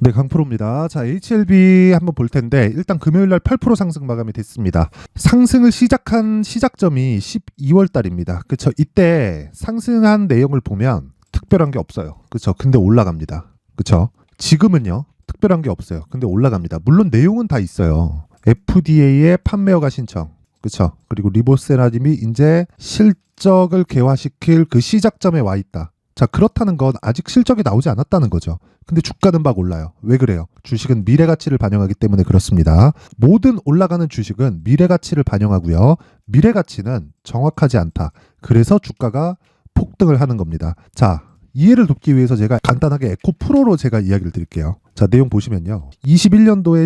네, 강프로입니다. 자, HLB 한번 볼 텐데 일단 금요일 날 8% 상승 마감이 됐습니다. 상승을 시작한 시작점이 12월 달입니다. 그쵸? 이때 상승한 내용을 보면 특별한 게 없어요. 그쵸? 근데 올라갑니다. 그쵸? 지금은요, 특별한 게 없어요. 근데 올라갑니다. 물론 내용은 다 있어요. FDA의 판매 허가 신청. 그쵸? 그리고 리보세라님이 이제 실적을 개화시킬 그 시작점에 와 있다. 자, 그렇다는 건 아직 실적이 나오지 않았다는 거죠. 근데 주가는 막 올라요. 왜 그래요? 주식은 미래 가치를 반영하기 때문에 그렇습니다. 모든 올라가는 주식은 미래 가치를 반영하고요. 미래 가치는 정확하지 않다. 그래서 주가가 폭등을 하는 겁니다. 자, 이해를 돕기 위해서 제가 간단하게 에코프로로 제가 이야기를 드릴게요. 자, 내용 보시면요. 21년도에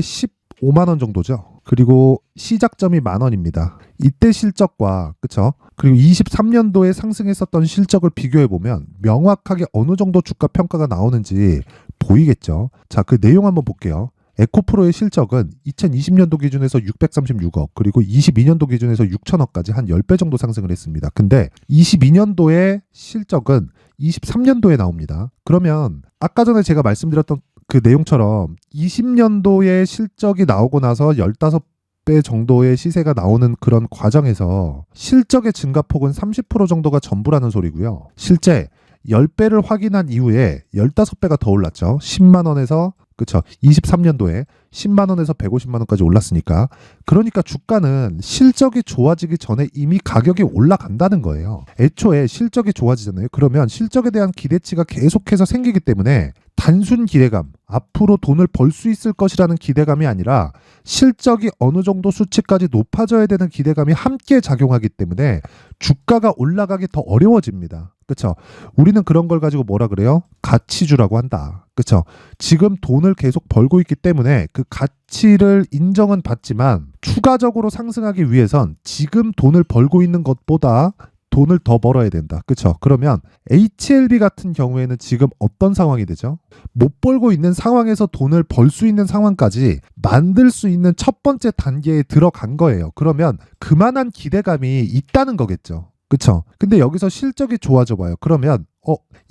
15만 원 정도죠. 그리고 시작점이 10,000원입니다. 이때 실적과 그쵸? 그리고 23년도에 상승했었던 실적을 비교해 보면 명확하게 어느 정도 주가 평가가 나오는지 보이겠죠. 자, 그 내용 한번 볼게요. 에코프로의 실적은 2020년도 기준에서 636억, 그리고 22년도 기준에서 6천억까지 한 10배 정도 상승을 했습니다. 근데 22년도의 실적은 23년도에 나옵니다. 그러면 아까 전에 제가 말씀드렸던 그 내용처럼 20년도에 실적이 나오고 나서 15배 정도의 시세가 나오는 그런 과정에서 실적의 증가폭은 30% 정도가 전부라는 소리고요. 실제 10배를 확인한 이후에 15배가 더 올랐죠. 10만 원에서 그쵸. 23년도에 10만 원에서 150만 원까지 올랐으니까. 그러니까 주가는 실적이 좋아지기 전에 이미 가격이 올라간다는 거예요. 애초에 실적이 좋아지잖아요. 그러면 실적에 대한 기대치가 계속해서 생기기 때문에 단순 기대감, 앞으로 돈을 벌 수 있을 것이라는 기대감이 아니라 실적이 어느 정도 수치까지 높아져야 되는 기대감이 함께 작용하기 때문에 주가가 올라가기 더 어려워집니다. 그쵸? 우리는 그런 걸 가지고 뭐라 그래요? 가치주라고 한다. 그쵸? 지금 돈을 계속 벌고 있기 때문에 그 가치를 인정은 받지만 추가적으로 상승하기 위해선 지금 돈을 벌고 있는 것보다 돈을 더 벌어야 된다. 그쵸? 그러면 HLB 같은 경우에는 지금 어떤 상황이 되죠? 못 벌고 있는 상황에서 돈을 벌 수 있는 상황까지 만들 수 있는 첫 번째 단계에 들어간 거예요. 그러면 그만한 기대감이 있다는 거겠죠. 그쵸? 근데 여기서 실적이 좋아져 봐요. 그러면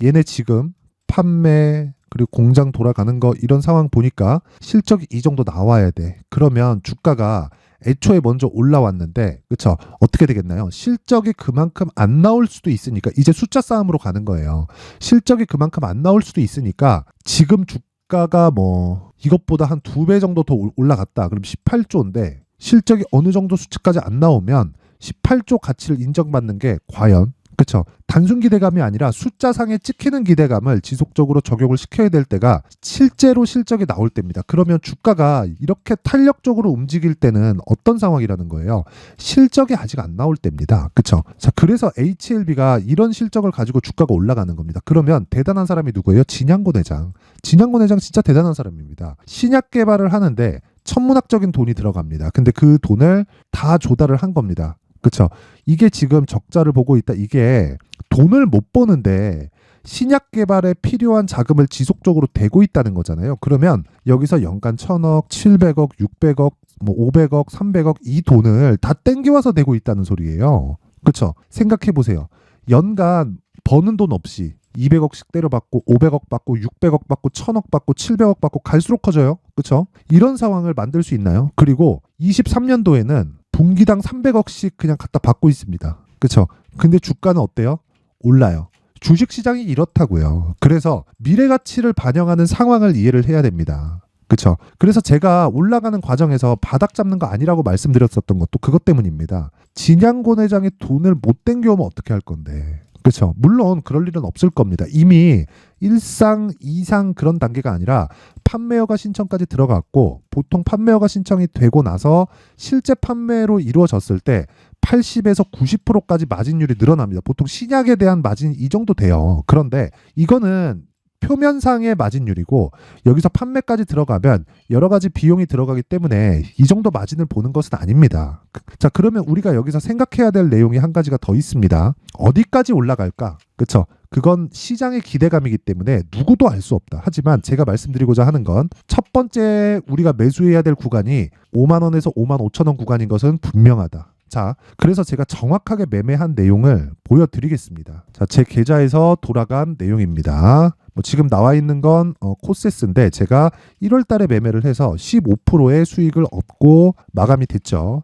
얘네 지금 판매 그리고 공장 돌아가는 거 이런 상황 보니까 실적이 이 정도 나와야 돼. 그러면 주가가 애초에 먼저 올라왔는데 그쵸? 어떻게 되겠나요? 실적이 그만큼 안 나올 수도 있으니까 이제 숫자 싸움으로 가는 거예요. 실적이 그만큼 안 나올 수도 있으니까 지금 주가가 뭐 이것보다 한 2배 정도 더 올라갔다. 그럼 18조인데 실적이 어느 정도 수치까지 안 나오면 18조 가치를 인정받는 게 과연 그쵸? 단순 기대감이 아니라 숫자상에 찍히는 기대감을 지속적으로 적용을 시켜야 될 때가 실제로 실적이 나올 때입니다. 그러면 주가가 이렇게 탄력적으로 움직일 때는 어떤 상황이라는 거예요? 실적이 아직 안 나올 때입니다. 그쵸? 자, 그래서 HLB가 이런 실적을 가지고 주가가 올라가는 겁니다. 그러면 대단한 사람이 누구예요? 진양고 내장. 진양고 내장 진짜 대단한 사람입니다. 신약 개발을 하는데 천문학적인 돈이 들어갑니다. 근데 그 돈을 다 조달을 한 겁니다. 그쵸? 이게 지금 적자를 보고 있다. 이게 돈을 못 버는데 신약 개발에 필요한 자금을 지속적으로 대고 있다는 거잖아요. 그러면 여기서 연간 1,000억, 700억, 600억, 뭐 500억, 300억 이 돈을 다 땡겨와서 대고 있다는 소리예요. 그쵸? 생각해 보세요. 연간 버는 돈 없이 200억씩 때려받고 500억 받고 600억 받고 1,000억 받고 700억 받고 갈수록 커져요. 그쵸? 이런 상황을 만들 수 있나요? 그리고 23년도에는 분기당 300억씩 그냥 갖다 받고 있습니다. 그쵸? 근데 주가는 어때요? 올라요. 주식시장이 이렇다고요. 그래서 미래 가치를 반영하는 상황을 이해를 해야 됩니다. 그쵸? 그래서 제가 올라가는 과정에서 바닥 잡는 거 아니라고 말씀드렸었던 것도 그것 때문입니다. 진양고 내장에 돈을 못 땡겨오면 어떻게 할 건데. 그렇죠. 물론 그럴 일은 없을 겁니다. 이미 1상, 2상 그런 단계가 아니라 판매허가 신청까지 들어갔고 보통 판매허가 신청이 되고 나서 실제 판매로 이루어졌을 때 80에서 90%까지 마진율이 늘어납니다. 보통 신약에 대한 마진이 이 정도 돼요. 그런데 이거는 표면상의 마진율이고 여기서 판매까지 들어가면 여러 가지 비용이 들어가기 때문에 이 정도 마진을 보는 것은 아닙니다. 자, 그러면 우리가 여기서 생각해야 될 내용이 한 가지가 더 있습니다. 어디까지 올라갈까? 그쵸? 그건 시장의 기대감이기 때문에 누구도 알 수 없다. 하지만 제가 말씀드리고자 하는 건 첫 번째 우리가 매수해야 될 구간이 5만 원에서 5만 5천 원 구간인 것은 분명하다. 자, 그래서 제가 정확하게 매매한 내용을 보여드리겠습니다. 자, 제 계좌에서 돌아간 내용입니다. 뭐 지금 나와 있는 건 코세스인데 제가 1월 달에 매매를 해서 15%의 수익을 얻고 마감이 됐죠.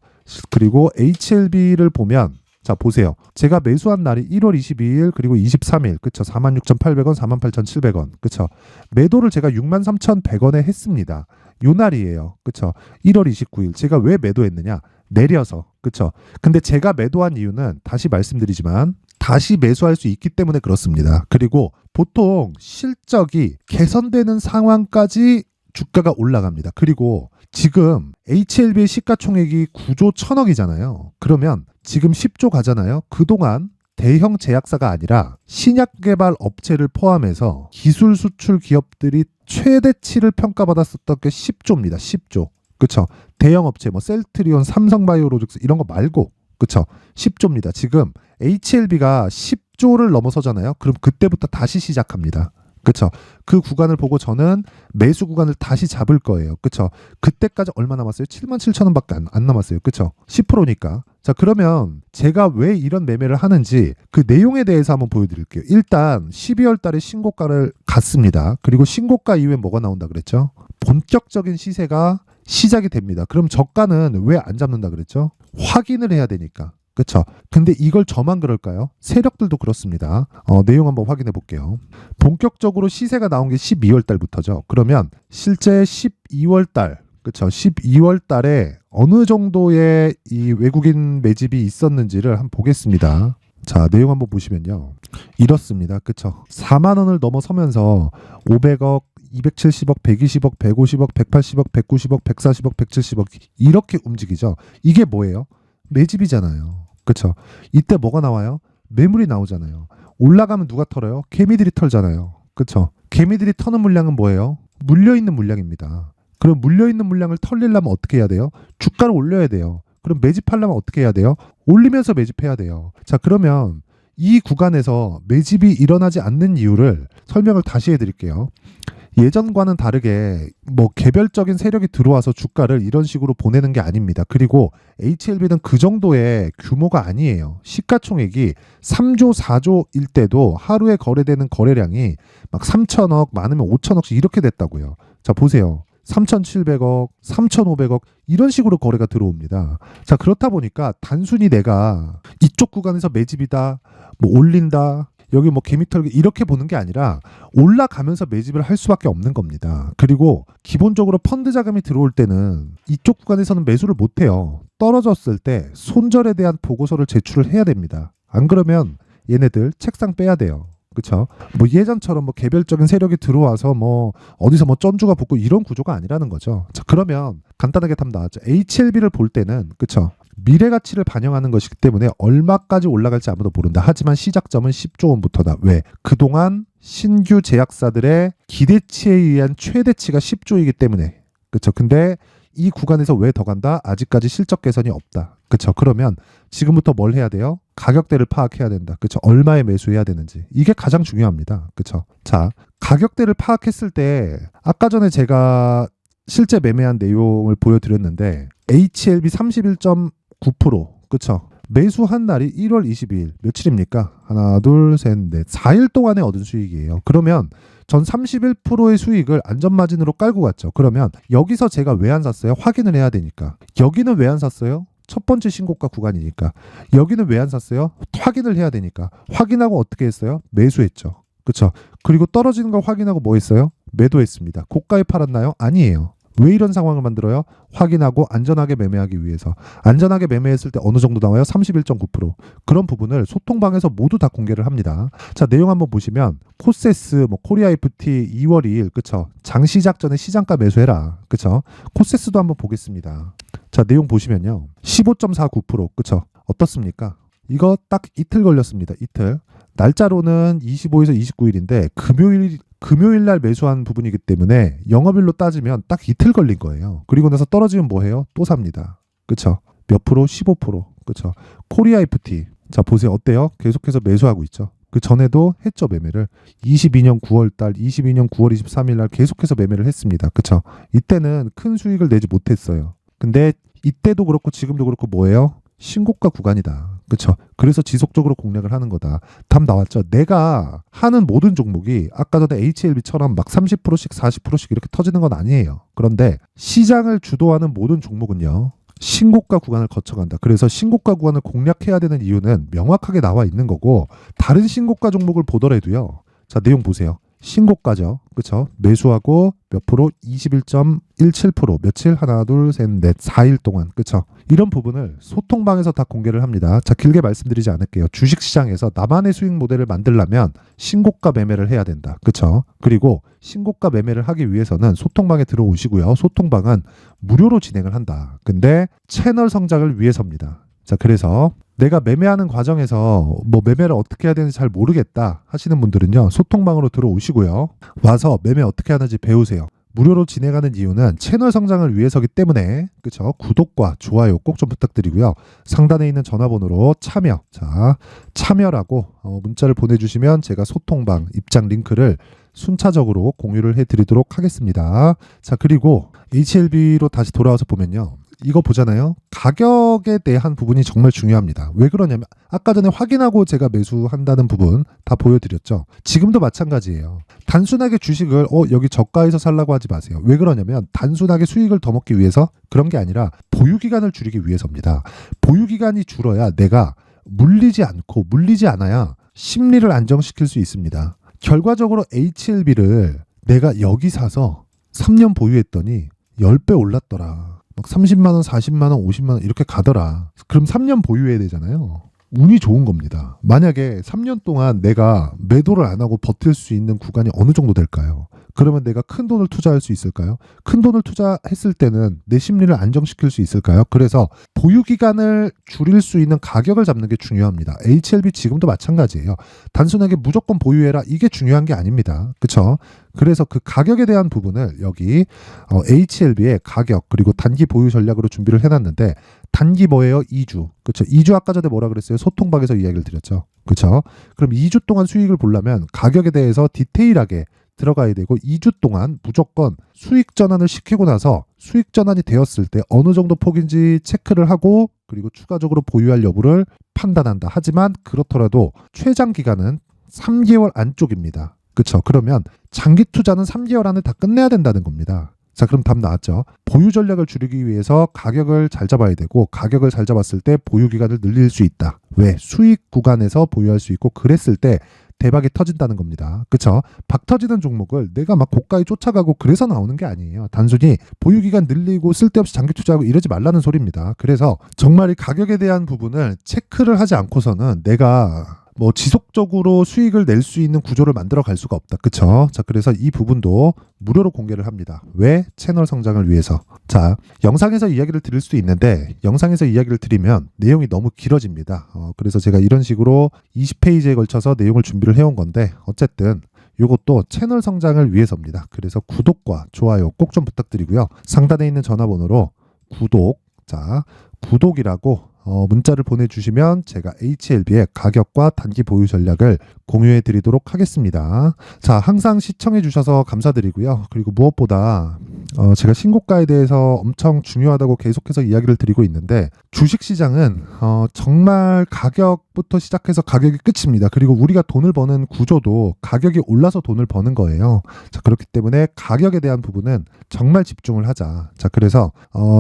그리고 HLB를 보면 자 보세요. 제가 매수한 날이 1월 22일 그리고 23일 그쵸. 46,800원 48,700원 그쵸. 매도를 제가 63,100원에 했습니다. 요 날이에요. 그쵸. 1월 29일 제가 왜 매도했느냐 내려서 그쵸. 근데 제가 매도한 이유는 다시 말씀드리지만 다시 매수할 수 있기 때문에 그렇습니다. 그리고 보통 실적이 개선되는 상황까지 주가가 올라갑니다. 그리고 지금 HLB의 시가총액이 9조 1천억이잖아요. 그러면 지금 10조 가잖아요. 그동안 대형 제약사가 아니라 신약 개발 업체를 포함해서 기술 수출 기업들이 최대치를 평가받았었던 게 10조입니다. 10조. 그쵸? 대형 업체 뭐 셀트리온, 삼성바이오로직스 이런 거 말고 그쵸? 10조입니다. 지금 HLB가 10조를 넘어서잖아요. 그럼 그때부터 다시 시작합니다. 그쵸? 그 구간을 보고 저는 매수 구간을 다시 잡을 거예요. 그쵸? 그때까지 얼마 남았어요? 77,000원밖에 안 남았어요. 그쵸? 10%니까. 자, 그러면 제가 왜 이런 매매를 하는지 그 내용에 대해서 한번 보여드릴게요. 일단 12월 달에 신고가를 갔습니다. 그리고 신고가 이후에 뭐가 나온다 그랬죠? 본격적인 시세가 시작이 됩니다. 그럼 저가는 왜 안 잡는다 그랬죠? 확인을 해야 되니까. 그쵸? 근데 이걸 저만 그럴까요? 세력들도 그렇습니다. 내용 한번 확인해 볼게요. 본격적으로 시세가 나온 게 12월 달부터죠. 그러면 실제 12월 달, 그쵸? 12월 달에 어느 정도의 이 외국인 매집이 있었는지를 한번 보겠습니다. 자, 내용 한번 보시면요. 이렇습니다. 그쵸? 4만 원을 넘어서면서 500억, 270억, 120억, 150억, 180억, 190억, 140억, 170억 이렇게 움직이죠. 이게 뭐예요? 매집이잖아요. 그쵸? 이때 뭐가 나와요? 매물이 나오잖아요. 올라가면 누가 털어요? 개미들이 털잖아요. 그쵸? 개미들이 터는 물량은 뭐예요? 물려있는 물량입니다. 그럼 물려있는 물량을 털리려면 어떻게 해야 돼요? 주가를 올려야 돼요. 그럼 매집하려면 어떻게 해야 돼요? 올리면서 매집해야 돼요. 자, 그러면 이 구간에서 매집이 일어나지 않는 이유를 설명을 다시 해드릴게요. 예전과는 다르게 뭐 개별적인 세력이 들어와서 주가를 이런 식으로 보내는 게 아닙니다. 그리고 HLB는 그 정도의 규모가 아니에요. 시가총액이 3조, 4조일 때도 하루에 거래되는 거래량이 막 3천억, 많으면 5천억씩 이렇게 됐다고요. 자, 보세요. 3,700억, 3,500억 이런 식으로 거래가 들어옵니다. 자, 그렇다 보니까 단순히 내가 이쪽 구간에서 매집이다, 뭐 올린다, 여기 뭐 개미털기 이렇게 보는 게 아니라 올라가면서 매집을 할 수밖에 없는 겁니다. 그리고 기본적으로 펀드 자금이 들어올 때는 이쪽 구간에서는 매수를 못 해요. 떨어졌을 때 손절에 대한 보고서를 제출을 해야 됩니다. 안 그러면 얘네들 책상 빼야 돼요. 그쵸? 뭐 예전처럼 뭐 개별적인 세력이 들어와서 뭐 어디서 뭐 쩐주가 붙고 이런 구조가 아니라는 거죠. 자, 그러면 간단하게 답 나왔죠. HLB를 볼 때는 그쵸? 미래 가치를 반영하는 것이기 때문에 얼마까지 올라갈지 아무도 모른다. 하지만 시작점은 10조 원부터다. 왜? 그동안 신규 제약사들의 기대치에 의한 최대치가 10조이기 때문에. 그쵸? 근데 이 구간에서 왜 더 간다? 아직까지 실적 개선이 없다. 그쵸? 그러면 지금부터 뭘 해야 돼요? 가격대를 파악해야 된다. 그쵸? 얼마에 매수해야 되는지. 이게 가장 중요합니다. 그쵸? 자, 가격대를 파악했을 때 아까 전에 제가 실제 매매한 내용을 보여드렸는데 HLB 31.9% 그쵸? 매수한 날이 1월 22일 며칠입니까? 하나 둘 셋 넷 4일 동안에 얻은 수익이에요. 그러면 전 31%의 수익을 안전마진으로 깔고 갔죠. 그러면 여기서 제가 왜 안 샀어요? 확인을 해야 되니까. 여기는 왜 안 샀어요? 첫 번째 신고가 구간이니까. 여기는 왜 안 샀어요? 확인을 해야 되니까. 확인하고 어떻게 했어요? 매수했죠. 그쵸? 그리고 떨어지는 걸 확인하고 뭐 했어요? 매도했습니다. 고가에 팔았나요? 아니에요. 왜 이런 상황을 만들어요? 확인하고 안전하게 매매하기 위해서. 안전하게 매매했을 때 어느 정도 나와요? 31.9%. 그런 부분을 소통방에서 모두 다 공개를 합니다. 자, 내용 한번 보시면 코세스, 뭐 코리아 FT 2월 2일, 그쵸? 장 시작 전에 시장가 매수해라. 그쵸? 코세스도 한번 보겠습니다. 자, 내용 보시면요. 15.49%, 그쵸? 어떻습니까? 이거 딱 이틀 걸렸습니다. 이틀. 날짜로는 25에서 29일인데 금요일 날 매수한 부분이기 때문에 영업일로 따지면 딱 이틀 걸린 거예요. 그리고 나서 떨어지면 뭐 해요? 또 삽니다. 그쵸? 몇 프로? 15%. 그쵸? 코리아 FT. 자, 보세요. 어때요? 계속해서 매수하고 있죠. 그 전에도 했죠, 매매를. 22년 9월 달, 22년 9월 23일 날 계속해서 매매를 했습니다. 그쵸? 이때는 큰 수익을 내지 못했어요. 근데 이때도 그렇고 지금도 그렇고 뭐예요? 신고가 구간이다. 그쵸? 그래서 지속적으로 공략을 하는 거다. 답 나왔죠? 내가 하는 모든 종목이 아까 전에 HLB처럼 막 30%씩 40%씩 이렇게 터지는 건 아니에요. 그런데 시장을 주도하는 모든 종목은요. 신고가 구간을 거쳐간다. 그래서 신고가 구간을 공략해야 되는 이유는 명확하게 나와 있는 거고 다른 신고가 종목을 보더라도요. 자, 내용 보세요. 신고가죠. 그쵸? 매수하고 몇 프로? 21.17%. 며칠? 하나, 둘, 셋, 넷, 4일 동안. 그쵸? 이런 부분을 소통방에서 다 공개를 합니다. 자, 길게 말씀드리지 않을게요. 주식시장에서 나만의 수익 모델을 만들려면 신고가 매매를 해야 된다. 그쵸? 그리고 신고가 매매를 하기 위해서는 소통방에 들어오시고요. 소통방은 무료로 진행을 한다. 근데 채널 성장을 위해서입니다. 자, 그래서 내가 매매하는 과정에서 뭐 매매를 어떻게 해야 되는지 잘 모르겠다 하시는 분들은요. 소통방으로 들어오시고요. 와서 매매 어떻게 하는지 배우세요. 무료로 진행하는 이유는 채널 성장을 위해서기 때문에 그쵸? 구독과 좋아요 꼭 좀 부탁드리고요. 상단에 있는 전화번호로 참여, 자 참여라고 문자를 보내주시면 제가 소통방 입장 링크를 순차적으로 공유를 해드리도록 하겠습니다. 자, 그리고 HLB로 다시 돌아와서 보면요. 이거 보잖아요. 가격에 대한 부분이 정말 중요합니다. 왜 그러냐면 아까 전에 확인하고 제가 매수한다는 부분 다 보여드렸죠. 지금도 마찬가지예요. 단순하게 주식을 여기 저가에서 살라고 하지 마세요. 왜 그러냐면 단순하게 수익을 더 먹기 위해서 그런 게 아니라 보유기간을 줄이기 위해서입니다. 보유기간이 줄어야 내가 물리지 않고 물리지 않아야 심리를 안정시킬 수 있습니다. 결과적으로 HLB를 내가 여기 사서 3년 보유했더니 10배 올랐더라. 막 30만 원, 40만 원, 50만 원 이렇게 가더라. 그럼 3년 보유해야 되잖아요. 운이 좋은 겁니다. 만약에 3년 동안 내가 매도를 안 하고 버틸 수 있는 구간이 어느 정도 될까요? 그러면 내가 큰 돈을 투자할 수 있을까요? 큰 돈을 투자했을 때는 내 심리를 안정시킬 수 있을까요? 그래서 보유기간을 줄일 수 있는 가격을 잡는 게 중요합니다. HLB 지금도 마찬가지예요. 단순하게 무조건 보유해라 이게 중요한 게 아닙니다. 그렇죠? 그래서 그 가격에 대한 부분을 여기 HLB의 가격 그리고 단기 보유 전략으로 준비를 해놨는데 단기 뭐예요? 2주. 그렇죠? 2주 아까 전에 뭐라 그랬어요? 소통방에서 이야기를 드렸죠. 그렇죠? 그럼 2주 동안 수익을 보려면 가격에 대해서 디테일하게 들어가야 되고 2주 동안 무조건 수익 전환을 시키고 나서 수익 전환이 되었을 때 어느 정도 폭인지 체크를 하고 그리고 추가적으로 보유할 여부를 판단한다. 하지만 그렇더라도 최장 기간은 3개월 안쪽입니다. 그렇죠? 그러면 장기 투자는 3개월 안에 다 끝내야 된다는 겁니다. 자, 그럼 답 나왔죠? 보유 전략을 줄이기 위해서 가격을 잘 잡아야 되고 가격을 잘 잡았을 때 보유 기간을 늘릴 수 있다. 왜? 수익 구간에서 보유할 수 있고 그랬을 때 대박이 터진다는 겁니다. 그쵸? 박 터지는 종목을 내가 막 고가에 쫓아가고 그래서 나오는 게 아니에요. 단순히 보유기간 늘리고 쓸데없이 장기 투자하고 이러지 말라는 소리입니다. 그래서 정말 이 가격에 대한 부분을 체크를 하지 않고서는 내가 뭐 지속적으로 수익을 낼 수 있는 구조를 만들어 갈 수가 없다. 그쵸? 자, 그래서 이 부분도 무료로 공개를 합니다. 왜? 채널 성장을 위해서. 자, 영상에서 이야기를 드릴 수도 있는데 영상에서 이야기를 드리면 내용이 너무 길어집니다. 그래서 제가 이런 식으로 20페이지에 걸쳐서 내용을 준비를 해온 건데 어쨌든 이것도 채널 성장을 위해서입니다. 그래서 구독과 좋아요 꼭 좀 부탁드리고요. 상단에 있는 전화번호로 구독, 자, 구독이라고 문자를 보내주시면 제가 HLB의 가격과 단기 보유 전략을 공유해 드리도록 하겠습니다. 자, 항상 시청해 주셔서 감사드리고요. 그리고 무엇보다 제가 신고가에 대해서 엄청 중요하다고 계속해서 이야기를 드리고 있는데 주식시장은 정말 가격부터 시작해서 가격이 끝입니다. 그리고 우리가 돈을 버는 구조도 가격이 올라서 돈을 버는 거예요. 자, 그렇기 때문에 가격에 대한 부분은 정말 집중을 하자. 자, 그래서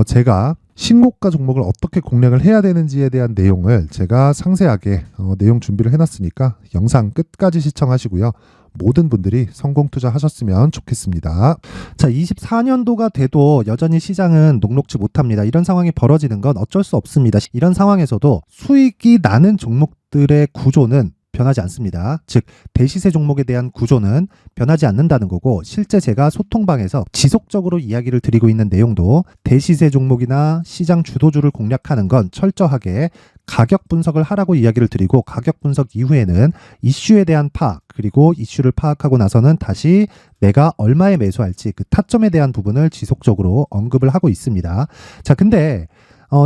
제가 신고가 종목을 어떻게 공략을 해야 되는지에 대한 내용을 제가 상세하게 내용 준비를 해놨으니까 영상 끝까지 시청하시고요. 모든 분들이 성공 투자하셨으면 좋겠습니다. 자, 24년도가 돼도 여전히 시장은 녹록지 못합니다. 이런 상황이 벌어지는 건 어쩔 수 없습니다. 이런 상황에서도 수익이 나는 종목들의 구조는 변하지 않습니다. 즉 대시세 종목에 대한 구조는 변하지 않는다는 거고 실제 제가 소통방에서 지속적으로 이야기를 드리고 있는 내용도 대시세 종목이나 시장 주도주를 공략하는 건 철저하게 가격 분석을 하라고 이야기를 드리고 가격 분석 이후에는 이슈에 대한 파악 그리고 이슈를 파악하고 나서는 다시 내가 얼마에 매수할지 그 타점에 대한 부분을 지속적으로 언급을 하고 있습니다. 자, 근데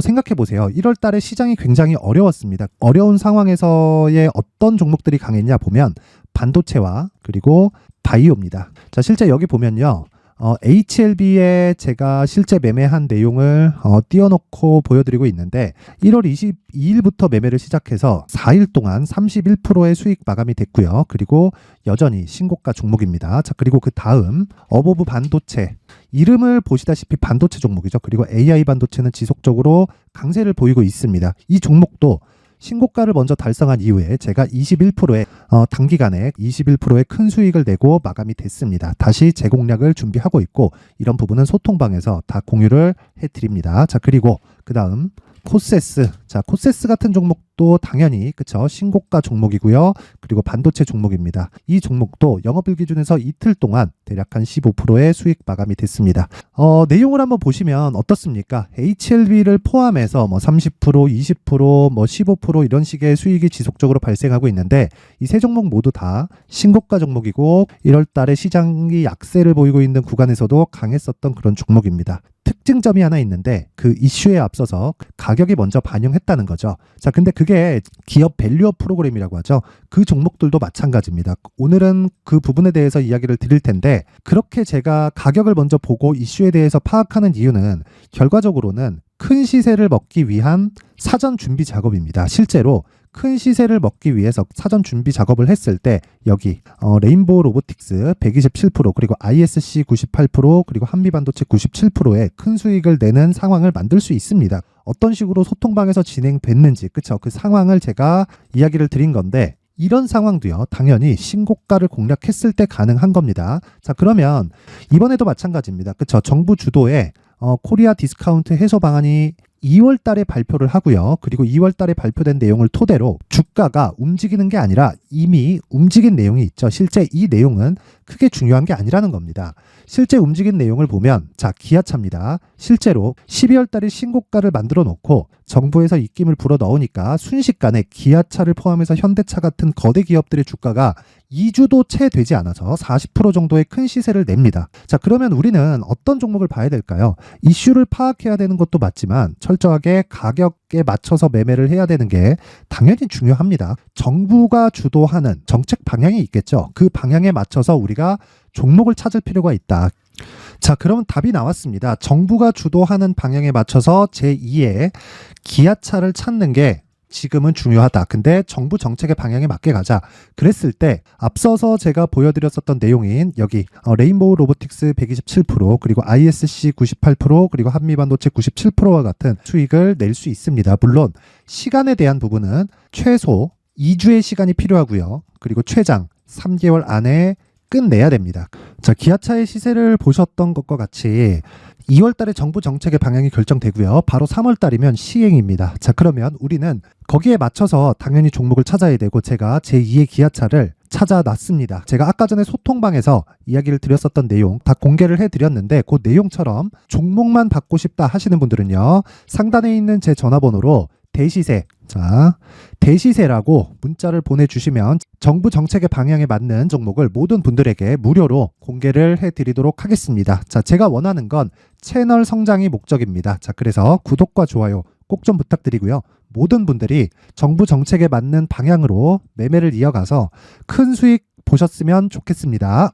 생각해 보세요. 1월 달에 시장이 굉장히 어려웠습니다. 어려운 상황에서의 어떤 종목들이 강했냐 보면 반도체와 그리고 바이오입니다. 자, 실제 여기 보면요. HLB에 제가 실제 매매한 내용을 띄워놓고 보여드리고 있는데 1월 22일부터 매매를 시작해서 4일 동안 31%의 수익 마감이 됐고요. 그리고 여전히 신고가 종목입니다. 자, 그리고 그 다음 어보브 반도체, 이름을 보시다시피 반도체 종목이죠. 그리고 AI 반도체는 지속적으로 강세를 보이고 있습니다. 이 종목도 신고가를 먼저 달성한 이후에 제가 21%의 단기간에 21%의 큰 수익을 내고 마감이 됐습니다. 다시 재공략을 준비하고 있고 이런 부분은 소통방에서 다 공유를 해드립니다. 자, 그리고 그 다음 코세스. 자, 코세스 같은 종목도 당연히 그쵸, 신고가 종목이고요. 그리고 반도체 종목입니다. 이 종목도 영업일 기준에서 이틀 동안 대략 한 15%의 수익 마감이 됐습니다. 내용을 한번 보시면 어떻습니까? HLB를 포함해서 뭐 30%, 20%, 뭐 15% 이런 식의 수익이 지속적으로 발생하고 있는데 이 세 종목 모두 다 신고가 종목이고 1월 달에 시장이 약세를 보이고 있는 구간에서도 강했었던 그런 종목입니다. 특징점이 하나 있는데 그 이슈에 앞서서 가격이 먼저 반영했다는 거죠. 자, 근데 그게 기업 밸류업 프로그램이라고 하죠. 그 종목들도 마찬가지입니다. 오늘은 그 부분에 대해서 이야기를 드릴 텐데 그렇게 제가 가격을 먼저 보고 이슈에 대해서 파악하는 이유는 결과적으로는 큰 시세를 먹기 위한 사전 준비 작업입니다. 실제로 큰 시세를 먹기 위해서 사전 준비 작업을 했을 때 여기 레인보우 로보틱스 127% 그리고 ISC 98% 그리고 한미반도체 97%의 큰 수익을 내는 상황을 만들 수 있습니다. 어떤 식으로 소통방에서 진행됐는지 그쵸, 그 상황을 제가 이야기를 드린 건데 이런 상황도요 당연히 신고가를 공략했을 때 가능한 겁니다. 자, 그러면 이번에도 마찬가지입니다. 그쵸, 정부 주도의 코리아 디스카운트 해소 방안이 2월 달에 발표를 하고요. 그리고 2월 달에 발표된 내용을 토대로 주가가 움직이는 게 아니라 이미 움직인 내용이 있죠. 실제 이 내용은 크게 중요한 게 아니라는 겁니다. 실제 움직인 내용을 보면 자, 기아차입니다. 실제로 12월 달에 신고가를 만들어 놓고 정부에서 입김을 불어 넣으니까 순식간에 기아차를 포함해서 현대차 같은 거대 기업들의 주가가 2주도 채 되지 않아서 40% 정도의 큰 시세를 냅니다. 자, 그러면 우리는 어떤 종목을 봐야 될까요? 이슈를 파악해야 되는 것도 맞지만 철저하게 가격에 맞춰서 매매를 해야 되는 게 당연히 중요합니다. 정부가 주도하는 정책 방향이 있겠죠. 그 방향에 맞춰서 우리가 종목을 찾을 필요가 있다. 자, 그러면 답이 나왔습니다. 정부가 주도하는 방향에 맞춰서 제2의 기아차를 찾는 게 지금은 중요하다. 근데 정부 정책의 방향에 맞게 가자. 그랬을 때 앞서서 제가 보여드렸었던 내용인 여기 레인보우 로보틱스 127% 그리고 ISC 98% 그리고 한미반도체 97%와 같은 수익을 낼 수 있습니다. 물론 시간에 대한 부분은 최소 2주의 시간이 필요하고요. 그리고 최장 3개월 안에 끝내야 됩니다. 자, 기아차의 시세를 보셨던 것과 같이 2월 달에 정부 정책의 방향이 결정되고요. 바로 3월 달이면 시행입니다. 자, 그러면 우리는 거기에 맞춰서 당연히 종목을 찾아야 되고 제가 제2의 기아차를 찾아놨습니다. 제가 아까 전에 소통방에서 이야기를 드렸었던 내용 다 공개를 해드렸는데 그 내용처럼 종목만 받고 싶다 하시는 분들은요. 상단에 있는 제 전화번호로 대시세, 자, 대시세라고 문자를 보내주시면 정부 정책의 방향에 맞는 종목을 모든 분들에게 무료로 공개를 해드리도록 하겠습니다. 자, 제가 원하는 건 채널 성장이 목적입니다. 자, 그래서 구독과 좋아요 꼭 좀 부탁드리고요. 모든 분들이 정부 정책에 맞는 방향으로 매매를 이어가서 큰 수익 보셨으면 좋겠습니다.